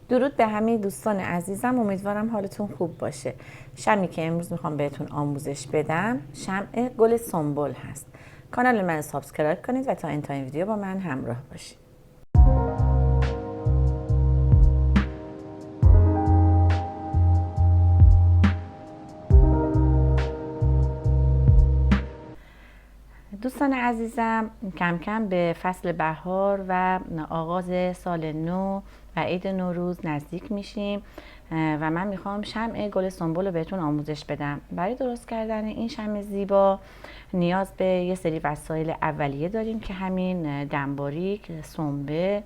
درود به همه دوستان عزیزم، امیدوارم حالتون خوب باشه. شمی که امروز میخوام بهتون آموزش بدم شمع گل سنبل هست. کانال من سابسکرایب کنید و تا انتهای ویدیو با من همراه باشید. دوستان عزیزم، کم کم به فصل بهار و آغاز سال نو و عید نوروز نزدیک میشیم و من میخوام شمع گل سنبل رو بهتون آموزش بدم. برای درست کردن این شمع زیبا نیاز به یه سری وسایل اولیه داریم که همین دنباریک، سنبه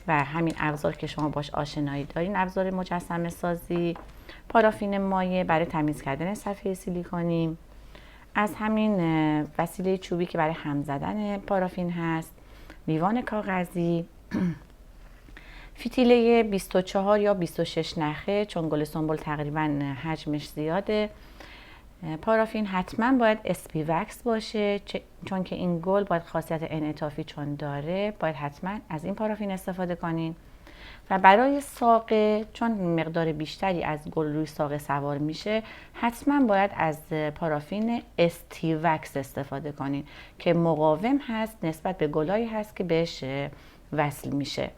و همین ابزار که شما باش آشنایی دارین، ابزار مجسمه سازی، پارافین مایع برای تمیز کردن صفحه سیلیکونی، از همین وسیله چوبی که برای هم زدن پارافین هست، لیوان کاغذی، فتیله 24 یا 26 نخه چون گل سنبل تقریبا حجمش زیاده. پارافین حتما باید اسپی وکس باشه چون که این گل باید خاصیت انعطافی چون داره، باید حتما از این پارافین استفاده کنین. و برای ساقه چون مقدار بیشتری از گل روی ساقه سوار میشه، حتما باید از پارافین استی وکس استفاده کنین که مقاوم هست نسبت به گلایی هست که بهش وصل میشه.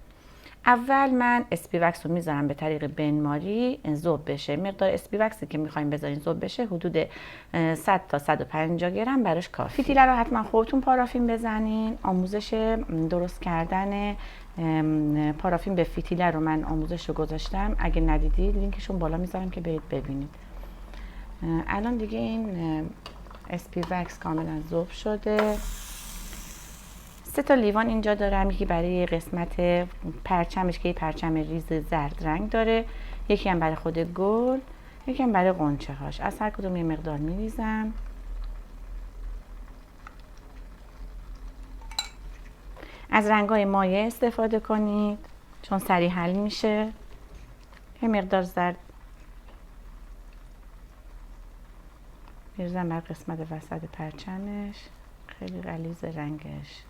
اول من اسپی وکس رو میذارم به طریق بنماری ذوب بشه. مقدار اسپی وکسی که میخوایم بذارین ذوب بشه حدود 100 تا 150 گرم براش کافی. فتیله رو حتما خودتون پارافین بزنین. آموزش درست کردن پارافین به فتیله رو من آموزش رو گذاشتم، اگه ندیدید لینکشون بالا میذارم که برید ببینید. الان دیگه این اسپی وکس کاملا ذوب شده. 3 تا لیوان اینجا دارم، یکی برای قسمت پرچمش که یه پرچم ریز زرد رنگ داره، یکی هم برای خود گل، یکی هم برای غنچه هاش. از هر کدوم یه مقدار میریزم. از رنگ‌های مایع استفاده کنید چون سریع حل میشه. یه مقدار زرد میریزم بر قسمت وسط پرچمش، خیلی غلیظ رنگش.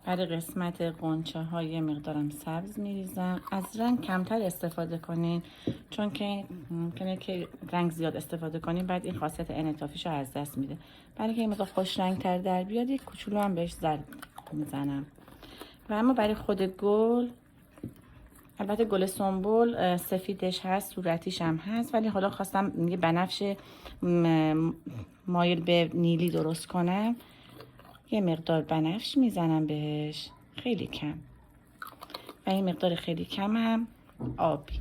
برای قسمت غنچه ها یه مقدارم سبز میریزم. از رنگ کمتر استفاده کنین چون که ممکنه که رنگ زیاد استفاده کنین بعد این خاصیت انعطافیش رو از دست میده. برای که این مقدار خوش رنگ تر در بیاد یک کوچولو هم بهش زرد میزنم. و اما برای خود گل، البته گل سنبل سفیدش هست، صورتیش هم هست، ولی حالا خواستم یه بنفش مایل به نیلی درست کنم. یه مقدار بنفش میزنم بهش، خیلی کم، و این مقدار خیلی کم هم آبی.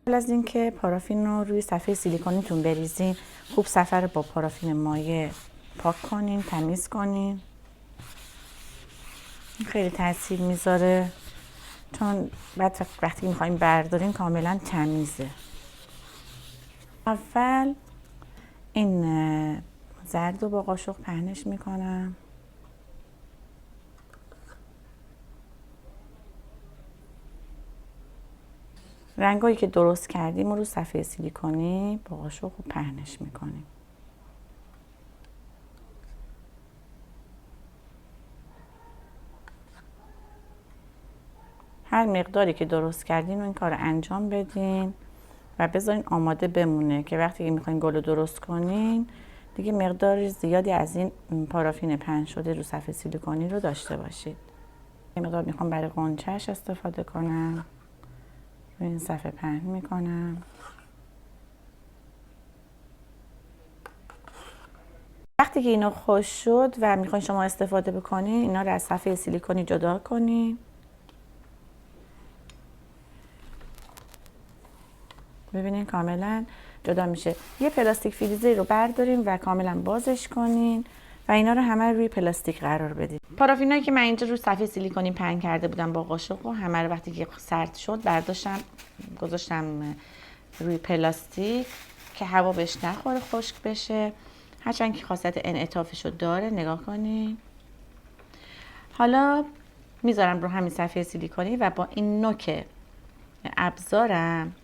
قبل از اینکه پارافین رو روی صفحه سیلیکونیتون بریزین، خوب صفحه رو با پارافین مایع پاک کنین، تمیز کنین. خیلی تاثیر میذاره چون بعد وقتی میخوایم بردارین کاملا تمیزه. اول این زرد رو با قاشق پهنش میکنم. رنگایی که درست کردیم رو صفحه سیلیکونی با قاشق رو پهنش میکنیم. هر مقداری که درست کردین این کار رو انجام بدین و بذارین آماده بمونه که وقتی میخواین گل رو درست کنین دیگه مقدار زیادی از این پارافین پهن شده رو صفحه سیلیکونی رو داشته باشید. این مقدار میخوام برای غنچه‌اش استفاده کنم. روی این صفحه پهن میکنم. وقتی که اینا خوش شد و میخواین شما استفاده بکنین، اینا رو از صفحه سیلیکونی جدا کنین. ببینین کاملا جدا میشه. یه پلاستیک فریزری رو بردارین و کاملا بازش کنین و اینا رو همه روی پلاستیک قرار بدید. پارافینایی که من اینجا روی صفحه سیلیکونی پهن کرده بودم با قاشق و همه رو وقتی که سرد شد برداشتم گذاشتم روی پلاستیک که هوا بهش نخوره، خشک بشه. هرچند که خاصیت انعطافش رو داره. نگاه کنید. حالا میذارم رو همین صفحه سیلیکونی و با این نوک ابزارم،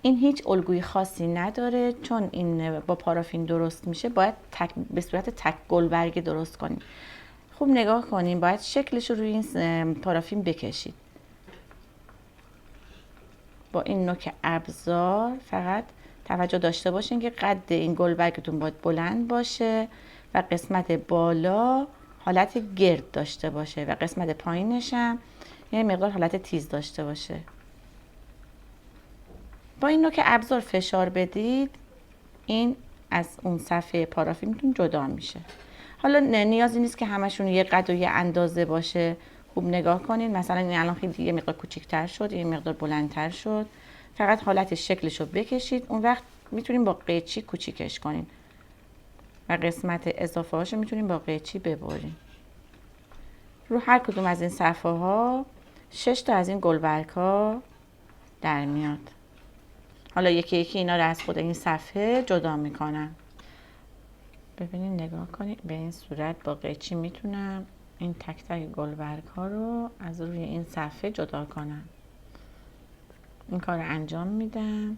این هیچ الگوی خاصی نداره چون این با پارافین درست میشه، باید به صورت تک گلبرگ درست کنیم. خوب نگاه کنیم، باید شکلش رو روی این پارافین بکشید. با این نوک ابزار فقط توجه داشته باشین که قد این گلبرگتون باید بلند باشه و قسمت بالا حالت گرد داشته باشه و قسمت پایینش هم یه مقدار حالت تیز داشته باشه. با این نوک ابزار فشار بدید، این از اون صفحه پارافینتون جدا میشه. حالا نیازی نیست که همشون یه قد و یه اندازه باشه. خوب نگاه کنید، مثلا این الان خیلی یه مقدار کوچیک‌تر شد، یه مقدار بلندتر شد. فقط حالت شکلش رو بکشید. اون وقت میتونیم با قیچی کوچیکش کنین و قسمت اضافه هاشو میتونیم با قیچی ببریم. رو هر کدوم از این صفحه ها 6 تا از این گلبرگ ها در میاد. حالا یکی یکی اینا رو از خود این صفحه جدا میکنم. ببینید، نگاه کنید، به این صورت با قیچی میتونم این تک تک گلبرگ ها رو از روی این صفحه جدا کنم. این کار رو انجام میدم.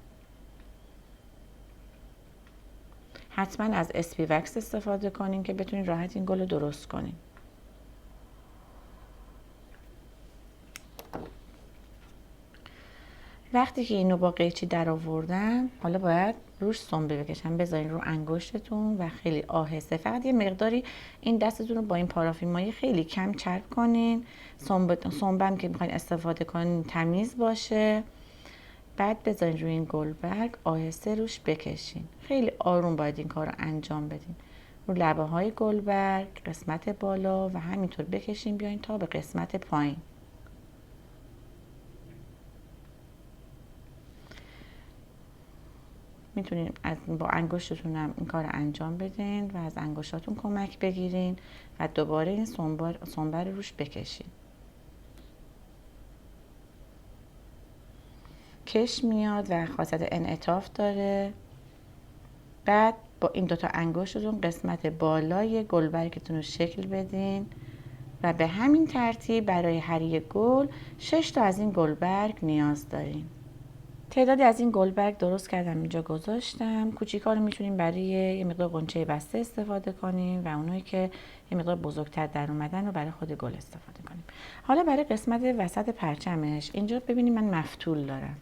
حتما از اسپی وکس استفاده کنین که بتونین راحت این گل رو درست کنین. وقتی که اینو با قیچی در آوردم، حالا باید روش سنبه بکشم. بذارین رو انگشتتون و خیلی آهسته، فقط یه مقداری این دستتون رو با این پارافین مایع خیلی کم چرب کنین. سنبه که میخواین استفاده کنین تمیز باشه. بعد بذارین روی این گلبرگ آهسته روش بکشین. خیلی آروم باید این کار رو انجام بدین. رو لبه های گلبرگ، قسمت بالا و همینطور بکشین بیاین تا به قسمت پایین. میتونین با انگشتتون هم این کار رو انجام بدین و از انگشتاتون کمک بگیرین و دوباره این سنبه رو روش بکشین. کش میاد و خاصیت انعطاف داره. بعد با این دوتا انگشتتون قسمت بالای گلبرگتون رو شکل بدین و به همین ترتیب برای هر یک گل 6 تا از این گلبرگ نیاز دارین. تعدادی از این گلبرگ درست کردم، اینجا گذاشتم. کوچیک‌ها رو میتونیم برای یه مقدار غنچه بسته استفاده کنیم و اونایی که یه مقدار بزرگتر در اومدن رو برای خود گل استفاده کنیم. حالا برای قسمت وسط پرچمش، اینجا ببینید من مفتول دارم.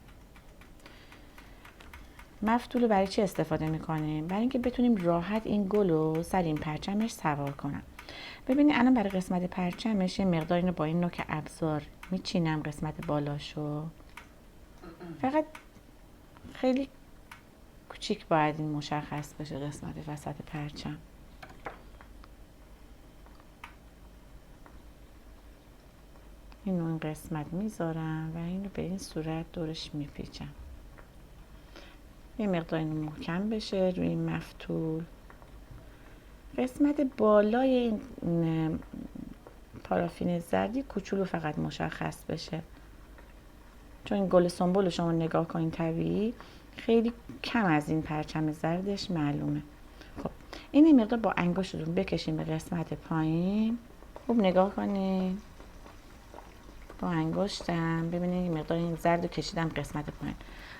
مفتول رو برای چی استفاده میکنیم؟ برای اینکه بتونیم راحت این گل رو سر این پرچمش سوار کنم. ببینید الان برای قسمت پرچمش یه مقدار اینو با این نوک ابزار میچینم قسمت بالاشو. فقط خیلی کوچیک باید این مشخص بشه قسمت وسط پرچم. اینو این قسمت میذارم و اینو به این صورت دورش میپیچم. یه مقدار اینو محکم بشه روی این مفتول. قسمت بالای این پارافین زردی کوچولو فقط مشخص بشه، چون این گل سنبل شما نگاه کنین طبیعی خیلی کم از این پرچم زردش معلومه. خب این مقدار با انگشتتون بکشین به قسمت پایین. خوب نگاه کنین با انگشتم، ببینید این مقدار این زرد رو کشیدم قسمت پایین.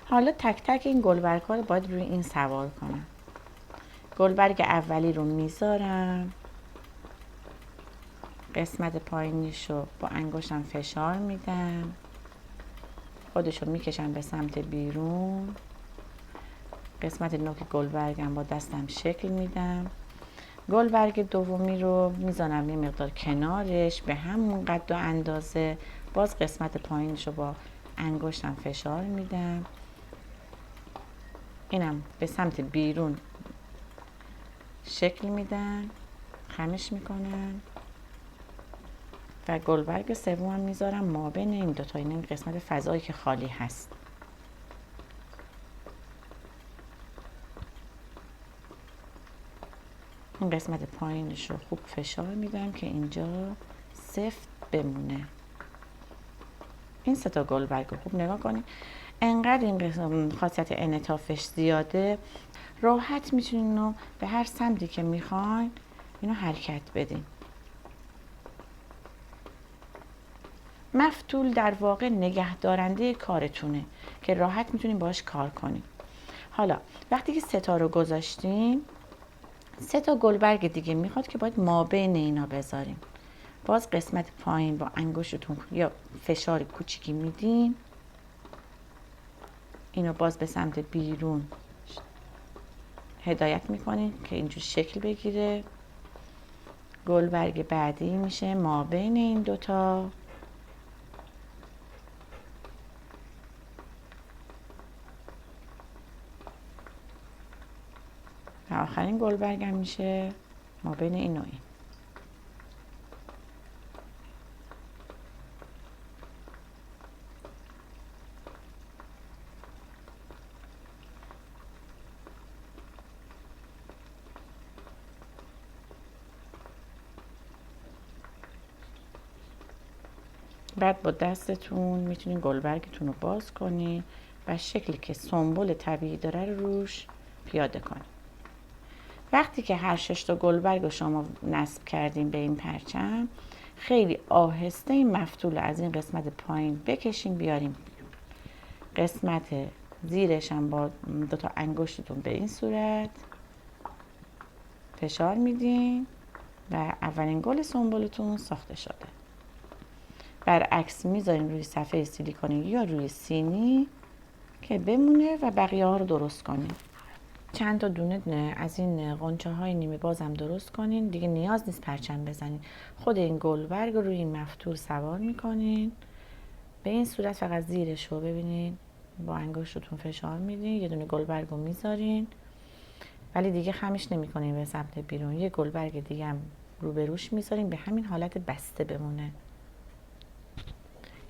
حالا تک تک این گلبرگ ها رو باید روی این سوار کنم. گلبرگ اولی رو میذارم، قسمت پایینیش رو با انگشتم فشار میدم، خودش رو میکشم به سمت بیرون. قسمت نوک گلبرگم با دستم شکل میدم. گلبرگ دومی رو میزنم یه مقدار کنارش به همون قد و اندازه. باز قسمت پایینش رو با انگشتم فشار میدم. اینم به سمت بیرون شکل میدم، خمش میکنم و گلبرگ سومم میذارم مابین این دوتا، این قسمت فضایی که خالی هست. این قسمت پایینش رو خوب فشار میدم که اینجا سفت بمونه. این سه تا گلبرگ رو خوب نگاه کنید. انقدر این خاصیت انعطافش زیاده، راحت میتونین اینو به هر سمتی که میخواین اینو حرکت بدین. مفتول در واقع نگهدارنده کارتونه که راحت میتونین باش کار کنین. حالا وقتی که 3 تا رو گذاشتیم، 3 تا گلبرگ دیگه میخواد که باید مابین اینا بذاریم. باز قسمت پایین با انگشتتون یا فشار کوچیکی میدین، اینو باز به سمت بیرون هدایت میکنین که اینجور شکل بگیره. گلبرگ بعدی میشه مابین این دوتا. و آخرین گلبرگ هم میشه مابین این و این. بعد با دستتون میتونین گلبرگتون رو باز کنین و شکلی که سنبل طبیعی داره رو روش پیاده کنین. وقتی که هر 6 تا گلبرگ رو شما نصب کردین به این پرچم، خیلی آهسته این مفتول از این قسمت پایین بکشین بیاریم بیرون. قسمت زیرش هم با 2 تا انگشتتون به این صورت فشار میدین و اولین گل سنبلتون ساخته شده. برعکس میذارین روی صفحه سیلیکونی یا روی سینی که بمونه و بقیه ها رو درست کنین. چند تا دونه از این غنچه های نیمه بازم درست کنین. دیگه نیاز نیست پرچم بزنین. خود این گلبرگ رو روی این مفتول سوار میکنین. به این صورت فقط زیرش رو ببینین، با انگشتتون فشار میدین، یه دونه گلبرگ رو میذارین، ولی دیگه خمش نمیکنین به سمت بیرون. یه گلبرگ دیگه هم روبروش میذارین به همین حالت بسته بمونه.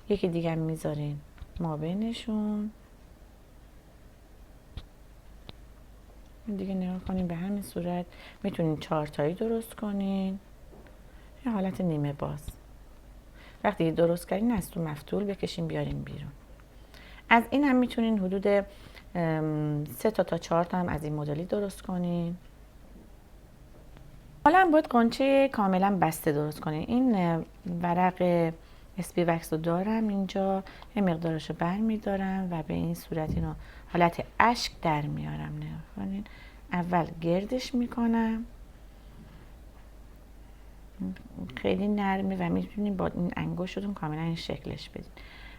یکی دیگه هم میذارین ما بینشون. دیگه نگاه کنین به همین صورت میتونین 4 تایی درست کنین، یه حالت نیمه باز. وقتی درست کردین از تو مفتول بکشین بیارین بیرون. از این هم میتونین حدود 3 تا 4 تا هم از این مدلی درست کنین. حالا باید قنچه کاملا بسته درست کنین. این ورق اسپی وکس رو دارم اینجا، یه مقدارشو بر میدارم و به این صورت اینو حالت اشک در میارم. نگاه کنین، اول گردش میکنم، خیلی نرمه و میتونین با این انگشتتون کاملا این شکلش بدین.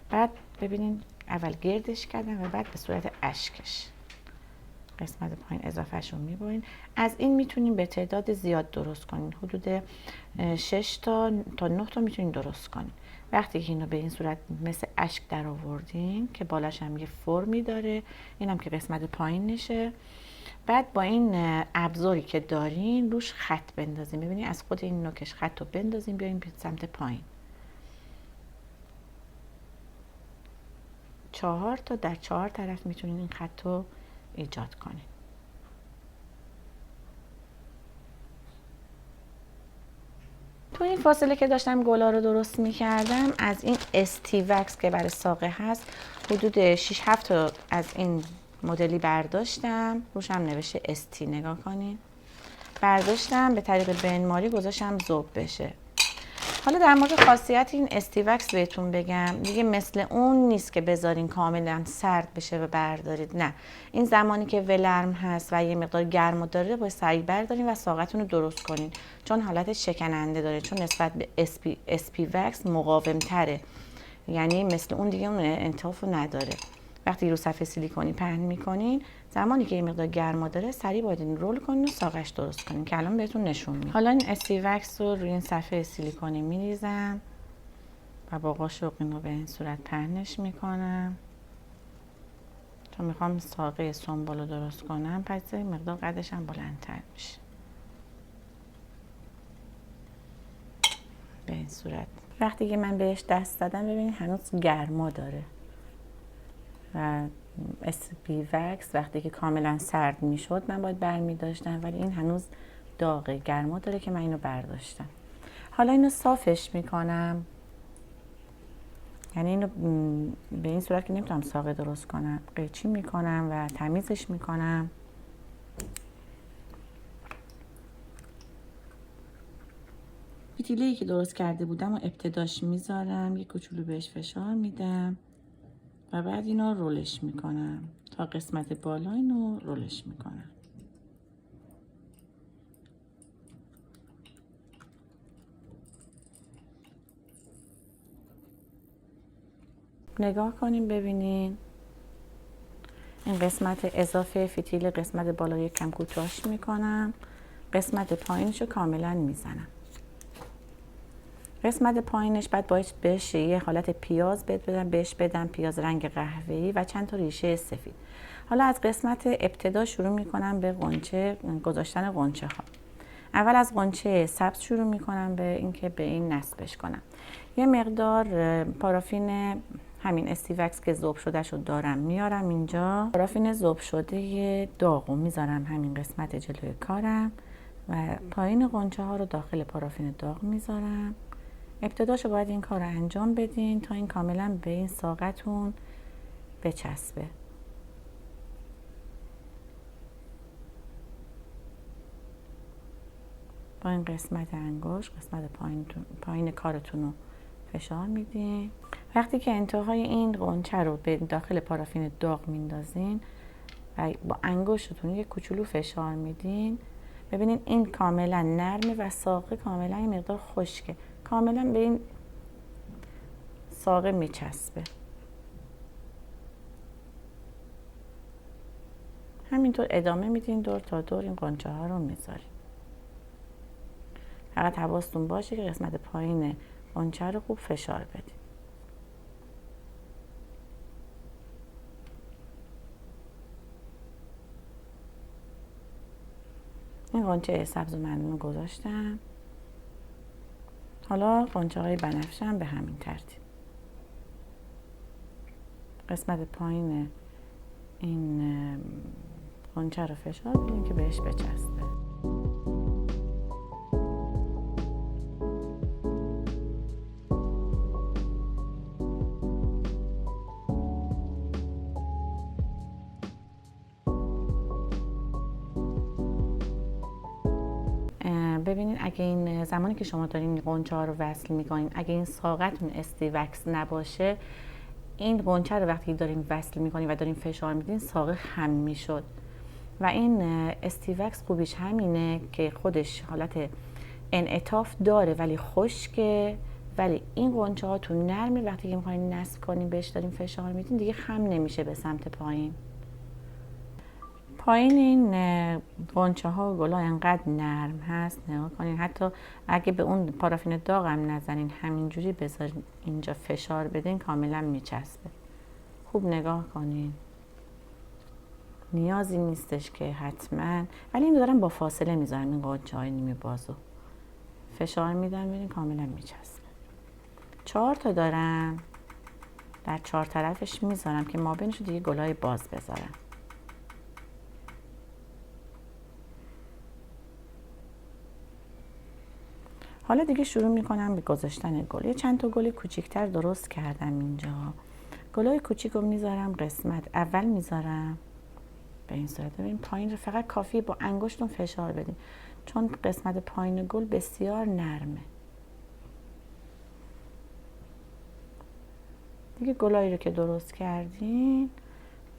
بعد ببینین اول گردش کردم و بعد به صورت اشکش قسمت پایین اضافهش رو میبرین. از این میتونین به تعداد زیاد درست کنین، حدود 6 تا 9 تا میتونین درست کنین. وقتی که اینو به این صورت مثل اشک در آوردین که بالاش هم یه فرمی داره، اینم که قسمت پایین نشه، بعد با این ابزاری که دارین روش خط بندازین. ببینید از خود این نوکش خط رو بندازین بیاین به سمت پایین. 4 تا در 4 طرف میتونین این خط رو ایجاد کنین. تو این فاصله که داشتم گلا رو درست میکردم، از این استی وکس که برای ساقه هست حدود 6-7 تا از این مدلی برداشتم، روش هم نوشته استی، نگاه کنین. برداشتم به طریق بنماری گذاشتم ذوب بشه. حالا در مورد خاصیت این استی وکس بهتون بگم، دیگه مثل اون نیست که بذارین کاملا سرد بشه و بردارید. نه، این زمانی که ولرم هست و یه مقدار گرما داره باید سریع بردارین و ساقتون رو درست کنین، چون حالت شکننده داره، چون نسبت به اسپی وکس مقاوم تره، یعنی مثل اون دیگه اون انعطاف رو نداره. وقتی رو صفحه سیلیکونی پهن میکنین، زمانی که یه مقدار گرما داره سریع باید این رول کنین و ساقش درست کنین که الان بهتون نشون میدم. حالا این استی وکس رو روی این صفحه سیلیکونی میریزم و با قاشق اینو به این صورت پهنش میکنم، چون میخوام ساقه سنبال رو درست کنم، پس این مقدار قدش هم بلندتر میشه. به این صورت وقتی که من بهش دست دادم ببینید هنوز گرما داره و اسپی وکس وقتی که کاملا سرد میشد من باید برمی داشتم، ولی این هنوز داغه، گرما داره که من اینو برداشتم. حالا اینو صافش میکنم. یعنی اینو به این صورت که نمیتونم ساقه درست کنم، قیچی میکنم و تمیزش میکنم. فتیله‌ای که درست کرده بودم و ابتداش میذارم، یک کوچولو بهش فشار میدم و بعد اینو رولش میکنم تا قسمت بالا اینو رولش میکنم. نگاه کنیم ببینین این قسمت اضافه فتیل قسمت بالا یک کم کوتاهش میکنم، قسمت پایینشو کاملا میزنم. قسمت پایینش بعد باید بهش یه حالت پیاز بهش بدم پیاز رنگ قهوه‌ای و چند تا ریشه سفید. حالا از قسمت ابتدا شروع میکنم به قنچه گذاشتن قنچه ها. اول از قنچه سبز شروع میکنم به اینکه به این نصبش کنم. یه مقدار پارافین همین استیوکس که ذوب شده شو دارم میارم اینجا. پارافین ذوب شده داغو میذارم همین قسمت جلوی کارم و پایین قنچه ها رو داخل پارافین داغ میذارم. ابتداشو باید این کار رو انجام بدین تا این کاملا به این ساقتون بچسبه. با این قسمت انگشت قسمت پایین کارتون رو فشار میدین. وقتی که انتهای این قنچه رو به داخل پارافین داغ میندازین و با انگشتتون یک کوچولو فشار میدین، ببینین این کاملا نرمه و ساقه کاملا یه مقدار خشکه، کاملا به این ساقه میچسبه. همینطور ادامه میدین دور تا دور این قنچه ها رو میذارین. فقط حواستون باشه که قسمت پایین قنچه رو خوب فشار بدین. این قنچه سبز و من گذاشتم. حالا قنچه های بنفشه هم به همین ترتیب. قسمت پایین این قنچه رو فشار بدین که بهش بچسبه. ببینید اگه این زمانی که شما دارین قنچه ها رو وصل میکنین، اگه این ساقتون استیوکس نباشه، این قنچه رو وقتی دارین وصل میکنین و دارین فشار میدین ساقه خم میشد و این استیوکس خوبیش همینه که خودش حالت انعطاف داره ولی خشکه، ولی این قنچه ها تو نرمه، وقتی که میخواین نصب کنین بهش دارین فشار میدین دیگه خم نمیشه به سمت پایین. پایین این قنچه ها و گلا انقدر نرم هست، نگاه کنین حتی اگه به اون پارافین داغ هم نزنین همینجوری بذارین اینجا فشار بدین کاملا میچسبه. خوب نگاه کنین، نیازی نیستش که حتما، ولی این دارم با فاصله میذارم این قنچه های نیمه بازو فشار میدم ببین کاملا میچسبه. 4 تا دارم در 4 طرفش میذارم که مابینش دیگه گلای باز بذارم. حالا دیگه شروع میکنم به گذاشتن گل. یه چند تا گل کوچیکتر درست کردم اینجا. گلای کوچیک رو میذارم قسمت اول میذارم به این صورت. ببین پایین رو فقط کافیه با انگشتون فشار بدین چون قسمت پایین گل بسیار نرمه. دیگه گلایی رو که درست کردین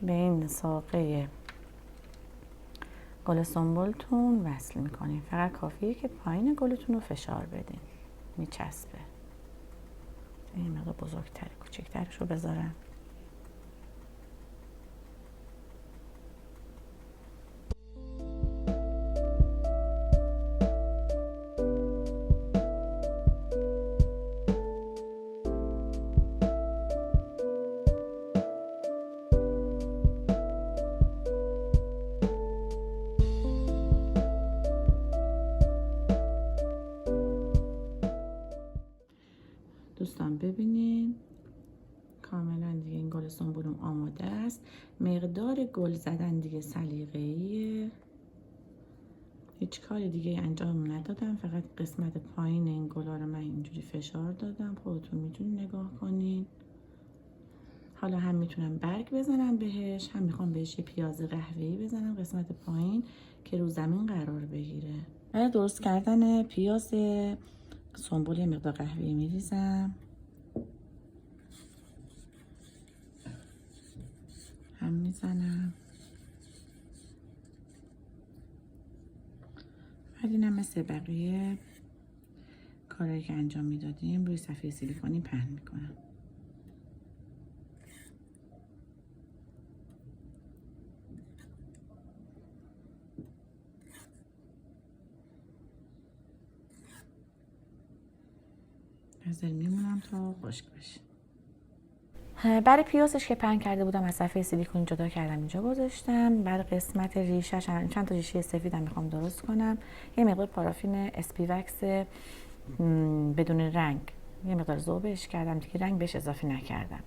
به این ساقه گل سنبلتون وصل میکنین. فقط کافیه که پایین گلتون رو فشار بدین میچسبه. این مقدار بزرگتر کوچکترش رو بذارم. دوستان ببینین کاملا دیگه این گل سنبولم آماده است. مقدار گل زدن دیگه سلیقه‌ایه، هیچ کار دیگه انجام ندادم، فقط قسمت پایین این گلا رو من اینجوری فشار دادم. خودتون میتونین نگاه کنین حالا هم میتونم برگ بزنم بهش، هم میخوام بهش یه پیاز قهوه‌ای بزنم قسمت پایین که رو زمین قرار بگیره. برای درست کردن پیاز سنبول یه مقدار قهوه‌ای میریزم، هم میزنم. بعد اینم مثل بقیه کارهایی که انجام میدادیم روی صفحه سیلیکونی پهن میکنم. نظر میمونم تا خشک بشه. برای پیازش که پهن کرده بودم از صفحه سیلیکون جدا کردم، اینجا گذاشتم. بعد قسمت ریشش چند تا ریشه سفیدم میخوام درست کنم. یه مقدار پارافین اسپی وکس بدون رنگ، یه مقدار ذوبش کردم دیگه، رنگ بهش اضافه نکردم.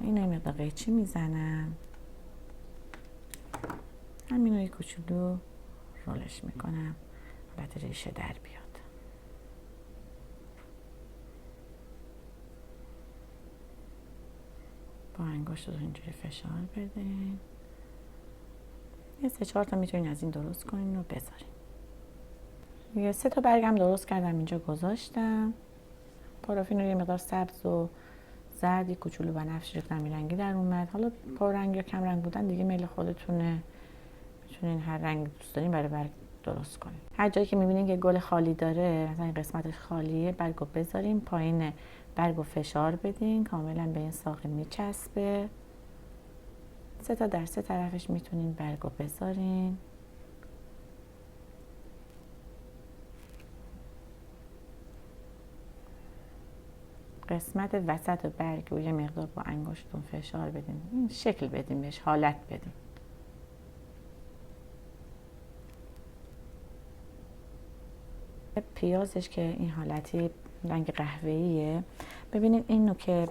اینو یه مقدار قیچی میزنم، همینو یه کوچولو رولش میکنم حالت ریشه در بیاد. با انگشت رو اینجوری فشار بدین. یه 3-4 تا میتونین از این درست کنین و بذارین. یه 3 تا برگم درست کردم اینجا گذاشتم. پارافین رو یه مقدار سبز و زردی کوچولو بنفش ریختم، رنگی در اومد. حالا پررنگ یا کم رنگ بودن دیگه میل خودتونه، میتونین هر رنگ دوست دارین برای برگ درست کنین. هر جایی که میبینین که گل خالی داره، مثلا این قسمتش خالیه، برگو بذارین پایین، برگو فشار بدین کاملا به این ساقه میچسبه. 3 تا در 3 طرفش میتونین برگو بذارین. قسمت وسط برگ رو یه مقدار با انگشتتون فشار بدین، این شکل بدین بهش، حالت بدین. پیازش که این حالتی رنگ قهوه‌ایه، ببینید اینو که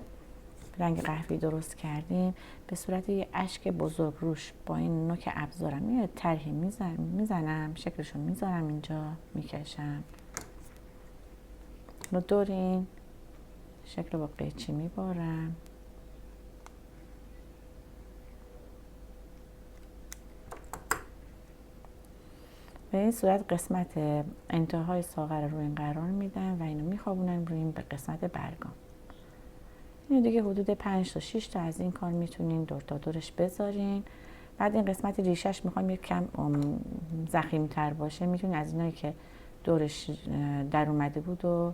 رنگ قهوه‌ای درست کردیم به صورت یه اشک بزرگ روش با این نوک ابزارم یه طرحی میزنم، شکلشو میذارم اینجا، میکشم رو دور این شکل رو با قیچی میبارم. به این صورت قسمت انتهای ساقه رو این قرار میدم و اینو میخوابونم روی این به قسمت برگام. اینو دیگه حدود 5 تا 6 تا از این کار میتونین دور تا دورش بذارین. بعد این قسمت ریشش میخوام یک کم ضخیم‌تر باشه، میتونین از اینایی که دورش در اومده بود و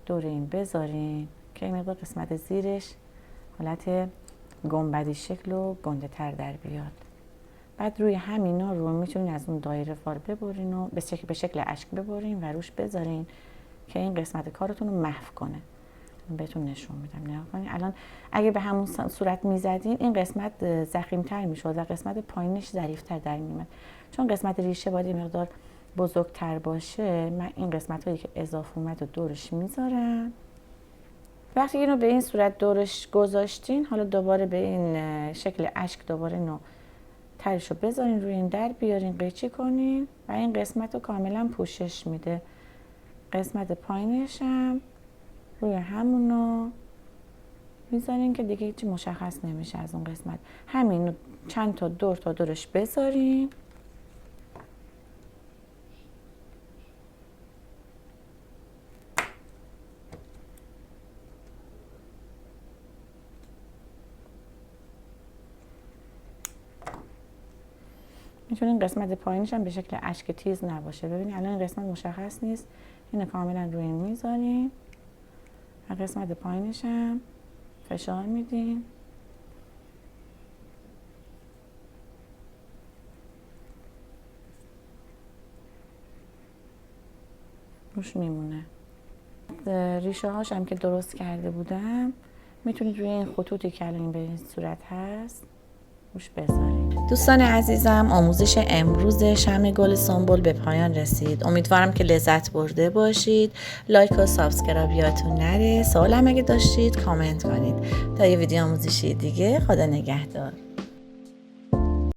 دور این بذارین که این مقدار قسمت زیرش حالت گنبدی شکل و گنده تر در بیاد. بعد روی همینا رو میتونین از اون دایره وار ببرین و به شکل اشک ببرین و روش بذارین که این قسمت کارتون رو محو کنه. بهتون نشون میدم، نگاه کنین. الان اگه به همون صورت میزدین این قسمت ضخیم‌تر میشد و قسمت پایینش ظریف‌تر در میومد. چون قسمت ریشه باید یه مقدار بزرگتر باشه، من این قسمت‌هایی که اضافه اومد رو دورش میذارم. وقتی اینو به این صورت دورش گذاشتین، حالا دوباره به این شکل اشک دوباره اینو ترش رو بذارین روی این در بیارین، قیچی کنین و این قسمت رو کاملا پوشش میده. قسمت پایینش هم روی همونو میذارین که دیگه هیچی مشخص نمیشه از اون قسمت. همین چند تا دور تا دورش بذارین. میتونین قسمت پایینش هم به شکل اشک تیز نباشه. ببینید الان این قسمت مشخص نیست، اینو کاملا روی این میذارین و قسمت پایینش هم فشار میدین. روش میمونه. ریشه هاش هم که درست کرده بودم میتونید روی این خطوطی که الان به این صورت هست روش بذارید. دوستان عزیزم، آموزش امروز شمع گل سنبل به پایان رسید. امیدوارم که لذت برده باشید. لایک و سابسکرایب یادتون نره. سوالم اگه داشتید کامنت کنید. تا یه ویدیو آموزشی دیگه، خدا نگهدار.